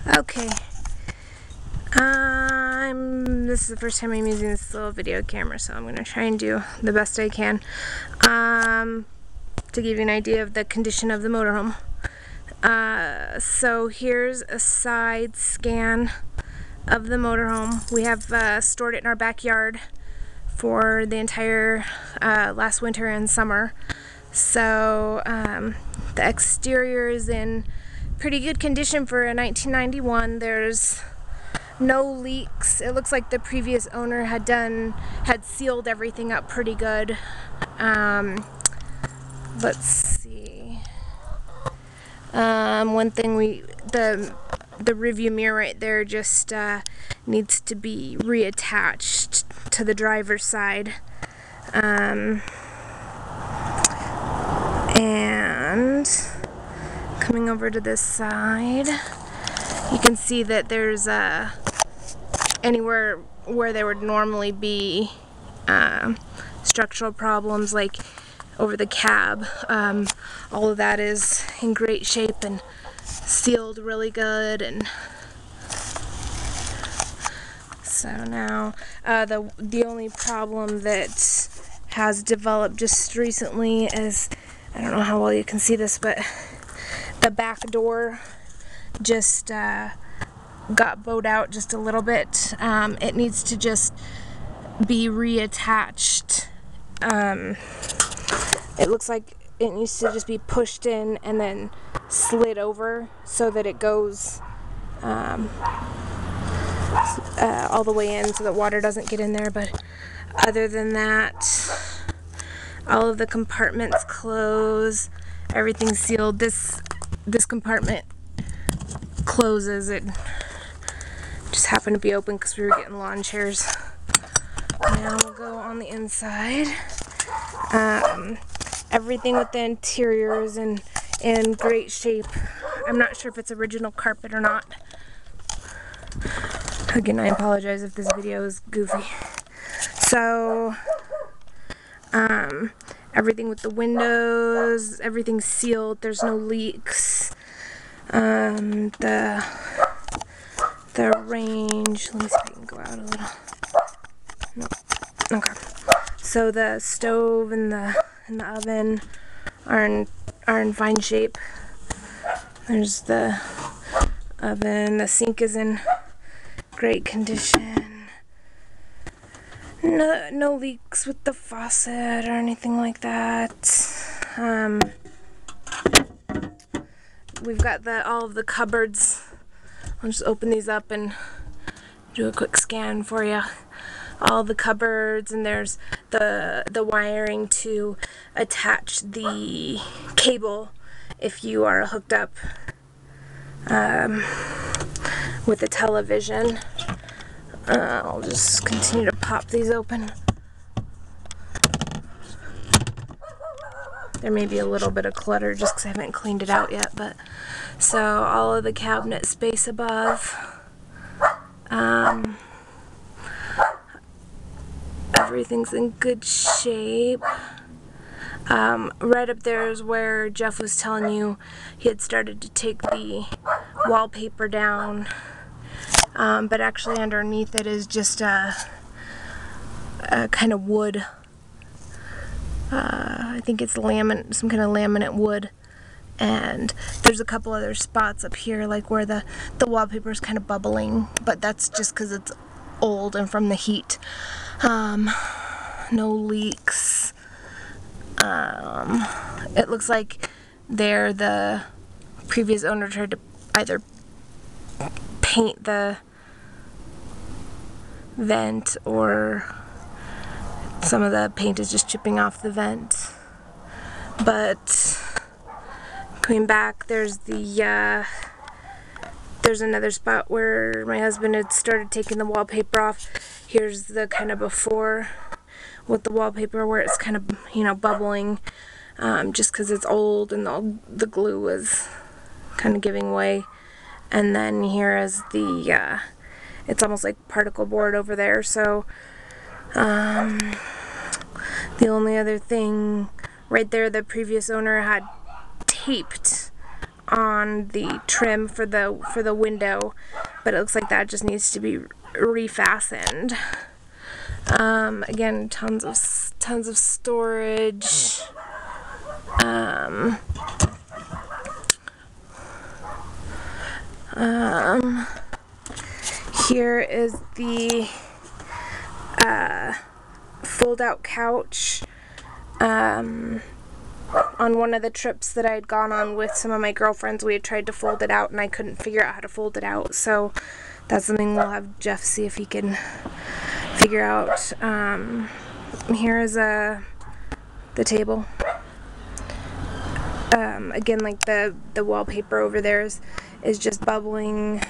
Okay. This is the first time I'm using this little video camera, so I'm going to try and do the best I can to give you an idea of the condition of the motorhome. So here's a side scan of the motorhome. We have stored it in our backyard for the entire last winter and summer. So the exterior is in pretty good condition for a 1991. There's no leaks. It looks like the previous owner had sealed everything up pretty good. Let's see. One thing the review mirror right there just needs to be reattached to the driver's side. And coming over to this side, you can see that there's anywhere where there would normally be structural problems, like over the cab. All of that is in great shape and sealed really good. And so now the only problem that has developed just recently is, I don't know how well you can see this, but the back door just got bowed out just a little bit. It needs to just be reattached. It looks like it needs to just be pushed in and then slid over so that it goes all the way in so that water doesn't get in there. But other than that, all of the compartments close, everything's sealed. This compartment closes. It just happened to be open because we were getting lawn chairs. Now we'll go on the inside. Everything with the interior is in great shape. I'm not sure if it's original carpet or not. Again, I apologize if this video is goofy. So, everything with the windows, everything's sealed. There's no leaks. The range, let me see if I can go out a little. No. Okay. So the stove and the oven are in fine shape. There's the oven. The sink is in great condition. No leaks with the faucet or anything like that. We've got all of the cupboards. I'll just open these up and do a quick scan for you. All the cupboards, and there's the wiring to attach the cable if you are hooked up with a television. I'll just continue to pop these open. There may be a little bit of clutter just because I haven't cleaned it out yet, but so all of the cabinet space above. Everything's in good shape. Right up there is where Jeff was telling you he had started to take the wallpaper down, but actually underneath it is just a kind of wood. I think it's laminate, some kind of laminate wood, and there's a couple other spots up here like where the wallpaper is kind of bubbling, but that's just because it's old and from the heat. No leaks. It looks like the previous owner tried to either paint the vent, or some of the paint is just chipping off the vent. But coming back, there's another spot where my husband had started taking the wallpaper off. Here's the kind of before with the wallpaper where it's kind of, bubbling, just because it's old and the glue was kind of giving way. And then here is it's almost like particle board over there. So the only other thing right there, the previous owner had taped on the trim for the window, but it looks like that just needs to be refastened. Again, tons of storage. Here is the fold-out couch. On one of the trips that I had gone on with some of my girlfriends, we had tried to fold it out and I couldn't figure out how to fold it out, so that's something we'll have Jeff see if he can figure out. Here is the table. Again, like the wallpaper over there is just bubbling,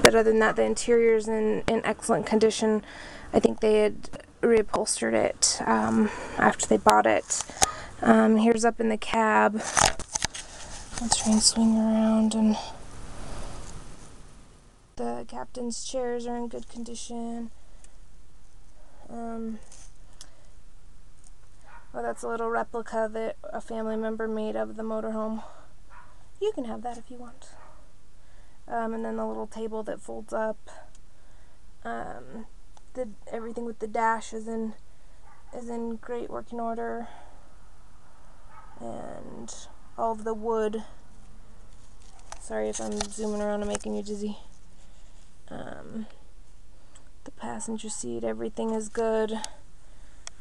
but other than that, the interior's in excellent condition. I think they had reupholstered it after they bought it. Here's up in the cab. Let's try and swing around, and the captain's chairs are in good condition. Well, that's a little replica that a family member made of the motorhome. You can have that if you want. And then the little table that folds up. Everything with the dash is in great working order, and all of the wood. Sorry if I'm zooming around and making you dizzy. The passenger seat, everything is good.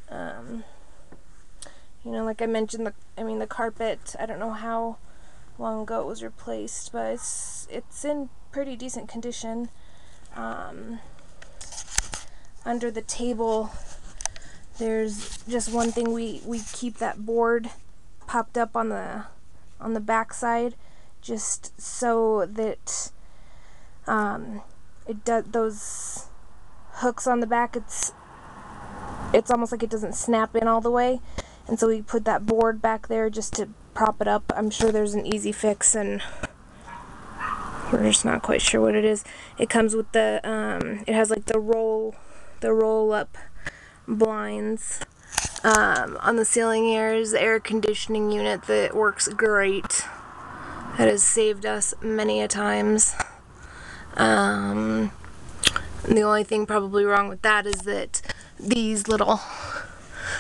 You know, like I mentioned, the carpet, I don't know how long ago it was replaced, but it's in pretty decent condition. Under the table, there's just one thing, we keep that board popped up on the back side, just so that those hooks on the back, it's almost like it doesn't snap in all the way, and so we put that board back there just to prop it up. I'm sure there's an easy fix, and we're just not quite sure what it is. It comes with the it has like the roll up blinds. On the ceiling here is the air conditioning unit that works great. That has saved us many a times. And the only thing probably wrong with that is that these little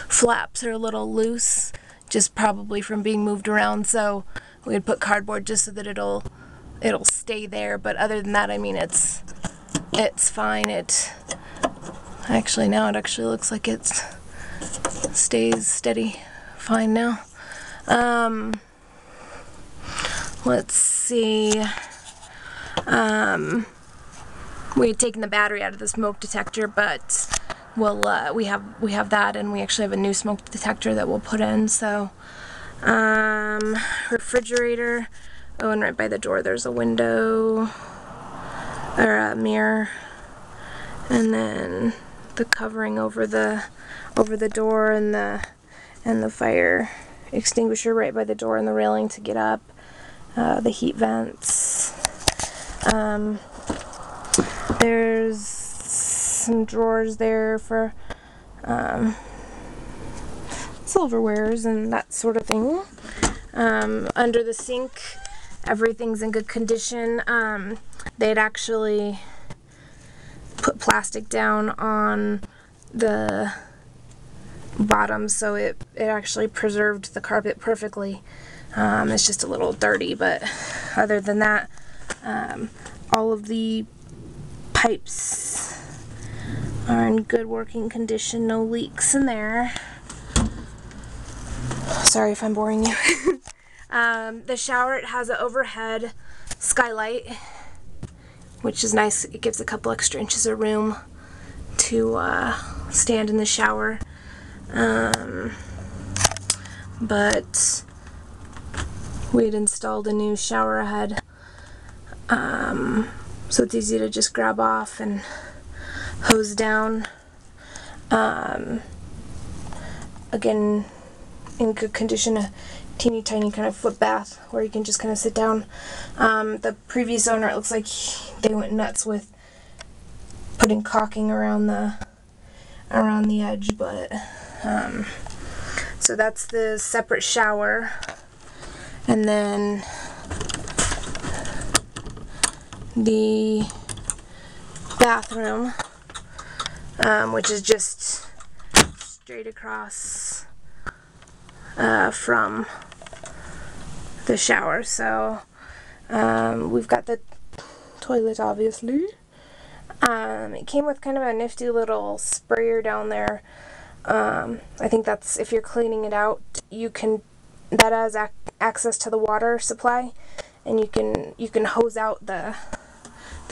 flaps are a little loose, just probably from being moved around, so we would put cardboard just so that it'll stay there. But other than that, I mean, it's fine. Actually now it actually looks like it stays steady fine now. Let's see. We had taken the battery out of the smoke detector, but we have that, and we actually have a new smoke detector that we'll put in. So refrigerator. Oh, and right by the door there's a window or a mirror, and then the covering over the door, and the fire extinguisher right by the door and the railing to get up. The heat vents. There's some drawers there for silverwares and that sort of thing. Under the sink, everything's in good condition. They'd actually put plastic down on the bottom, so it actually preserved the carpet perfectly. It's just a little dirty, but other than that, all of the pipes are in good working condition. No leaks in there. Sorry if I'm boring you. The shower, it has an overhead skylight, which is nice. It gives a couple extra inches of room to stand in the shower. But we had installed a new shower head, so it's easy to just grab off and hose down. Again, in good condition, a teeny tiny kind of foot bath where you can just kind of sit down. The previous owner, it looks like they went nuts with putting caulking around the edge, but So that's the separate shower. And then the bathroom, which is just straight across from the shower. So we've got the toilet, obviously. It came with kind of a nifty little sprayer down there. I think that's, if you're cleaning it out, that has access to the water supply, and you can hose out the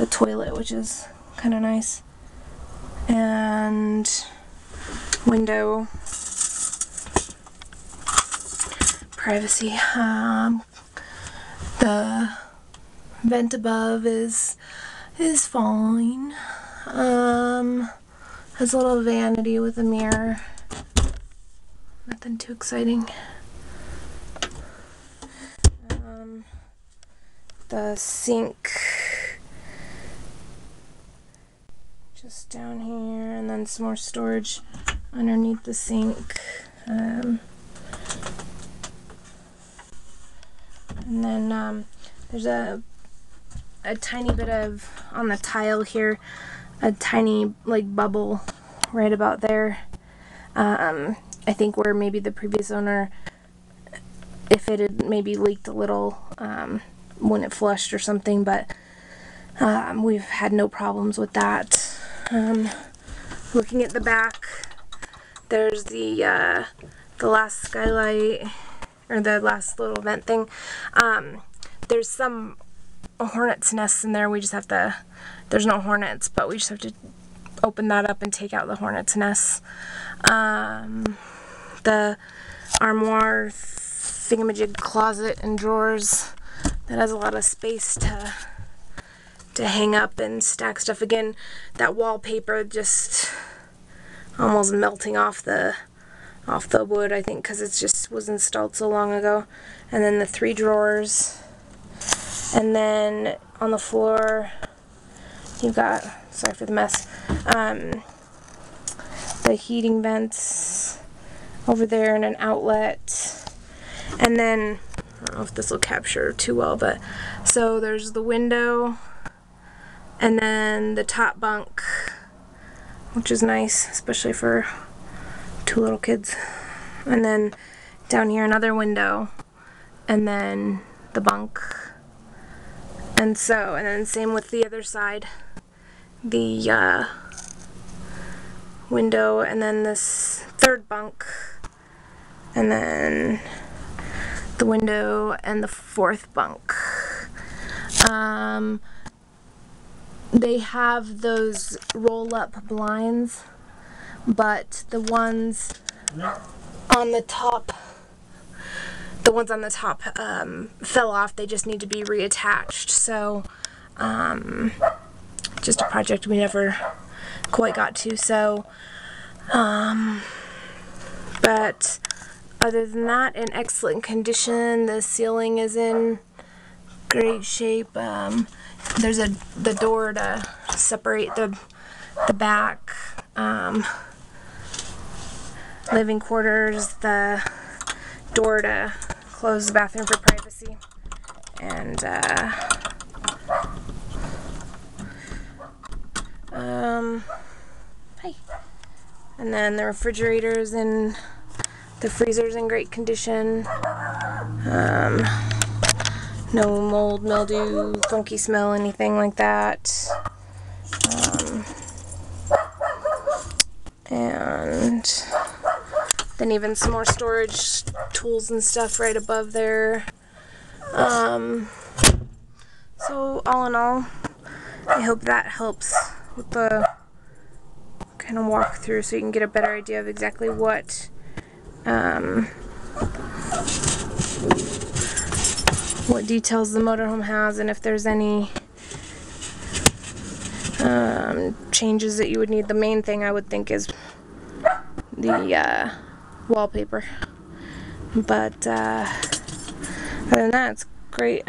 toilet, which is kind of nice. And window, privacy. The vent above is fine. Has a little vanity with a mirror. Nothing too exciting. The sink just down here, and then some more storage underneath the sink. And then there's a tiny bit of, on the tile here, a tiny like bubble right about there. I think where maybe the previous owner, if it had maybe leaked a little when it flushed or something, but we've had no problems with that. Looking at the back, there's the last skylight, or the last little vent thing. There's some hornet's nests in there. We just have to, there's no hornets, but we just have to open that up and take out the hornet's nests. The armoire thingamajig closet and drawers that has a lot of space to hang up and stack stuff. Again, that wallpaper just almost melting off the wood, I think, because it just was installed so long ago. And then the 3 drawers, and then on the floor you've got, sorry for the mess, the heating vents over there and an outlet. And then, I don't know if this will capture too well, but so there's the window, and then the top bunk, which is nice, especially for 2 little kids. And then down here another window, and then the bunk. And then same with the other side, the window, and then this 3rd bunk, and then the window and the 4th bunk. They have those roll-up blinds, but the ones on the top fell off. They just need to be reattached. So just a project we never quite got to. So but other than that, in excellent condition. The ceiling is in great shape. There's the door to separate the back living quarters, the door to close the bathroom for privacy, and and then the refrigerator's in, the freezer's in great condition. No mold, mildew, funky smell, anything like that. And then even some more storage tools and stuff right above there. So all in all, I hope that helps with the kind of walk through, so you can get a better idea of exactly what details the motorhome has, and if there's any changes that you would need. The main thing I would think is the wallpaper, but other than that, it's great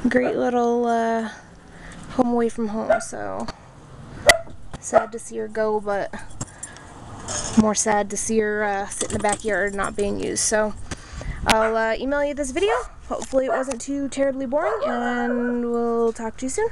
little home away from home. So sad to see her go, but more sad to see her sit in the backyard not being used. So I'll email you this video. Hopefully it wasn't too terribly boring, and we'll talk to you soon.